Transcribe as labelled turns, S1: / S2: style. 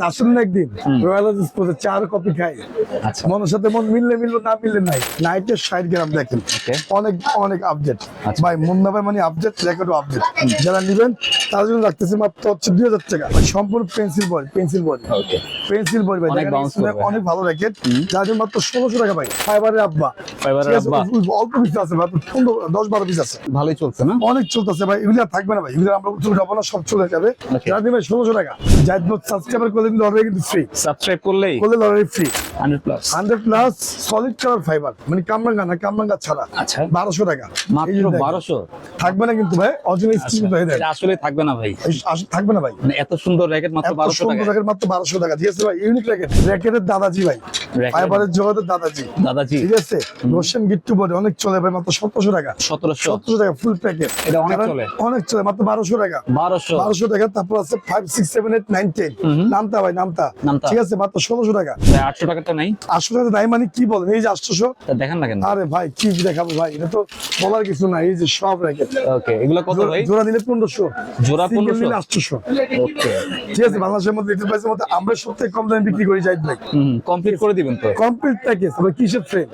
S1: আসুন না একদিন রয়্যাল স্পোর্টে 4 কপি খাই।
S2: আচ্ছা
S1: মনের সাথে মন মিললে মিললো, না মিললে নাই। নাইটের 60 গ্রাম দেখেন, অনেক অনেক আপডেট
S2: আচ্ছা।
S1: ভাই। মুন্না ভাই মানে আপডেট, রেকর্ড আপডেট। যারা নিবেন তার জন্য রাখতেছি মাত্র হচ্ছে 2000 টাকা। ভাই সম্পূর্ণ পেন্সিল বডি, পেন্সিল বডি,
S2: ওকে
S1: পেন্সিল বডি ভাই।
S2: অনেক
S1: দেখেন
S2: bounce
S1: স্কুলে
S2: করবে।
S1: অনেক ভালো র্যাকেট, যার জন্য মাত্র 1600 টাকা ভাই। ফাইবারের আব্বা,
S2: ফাইবারের
S1: ঠিক আছে?
S2: আব্বা।
S1: অল্প পিস আছে মাত্র 10-12 পিস আছে,
S2: ভালোই চলছে না?
S1: অনেক চলতেছে ভাই। এগুলো আর থাকবে না ভাই, এগুলো আমরা উঠে যাবো না, সব চলে যাবে।
S2: Okay.
S1: যারা দিবেন 1600 টাকা। যাই সাবস্ক্রাইবার করলে কিন্তু লটারি কিন্তু ফ্রি,
S2: সাবস্ক্রাইব করলেই
S1: করলে lottery free.
S2: 100+
S1: 100 plus solid colour fibre, মানে কামরাঙ্গা না, কামরাঙ্গা ছাড়া।
S2: আচ্ছা
S1: 1200 টাকা
S2: মাত্র
S1: এই যে দেখেন।
S2: 1200।
S1: থাকবে না কিন্তু ভাই, অরিজিনাল স্ক্রিন হয়ে দেয়।
S2: এটা আসলে থাকবে না ভাই,
S1: থাকবে না ভাই।
S2: মানে এত সুন্দর র্যাকেট মাত্র
S1: এত
S2: 1200
S1: সুন্দর
S2: টাকা।
S1: র্যাকেট মাত্র 1200 টাকা। ঠিক আছে ভাই, ইউনিক র্যাকেট, র্যাকেটের দাদাজি ভাই,
S2: র্যাকেট
S1: ফাইবারের জগতের দাদাজি।
S2: দাদাজি
S1: ঠিক আছে, রোশন গিট্টু বডি অনেক চলে ভাই, মাত্র 1700 টাকা।
S2: 1700
S1: 1700 টাকা ফুল প্যাকেট।
S2: এটা অনেক চলে।
S1: অনেক চলে, মাত্র 1200 টাকা।
S2: 1200
S1: 1200 টাকা। তারপর আছে 5 6 7 8 9 10 নামতা ভাই, নামতা।
S2: নামতা।
S1: ঠিক আছে, মাত্র 1600 টাকা।
S2: ভাই 800 টাকা তো নাই,
S1: 800 টাকা নাই মানে কি বলেন? এই যে 800।
S2: তা দেখান না কেন?
S1: আরে ভাই কি দেখাবো ভাই, এটা তো বলার কিছু নাই। এই যে সব র্যাকেট,
S2: ওকে এগুলো কত ভাই?
S1: জোড়া নিলে 1500,
S2: জোড়া
S1: সিঙ্গেল
S2: 1500?
S1: নিলে 800।
S2: ওকে
S1: ঠিক আছে, বাংলাদেশের মধ্যে লিটল প্রাইসের মধ্যে আমরা সবথেকে কম দামে বিক্রি করি জাহিদ ভাই।
S2: কমপ্লিট করে দিবেন তো?
S1: Complete package. তবে কিসের ফ্রেম?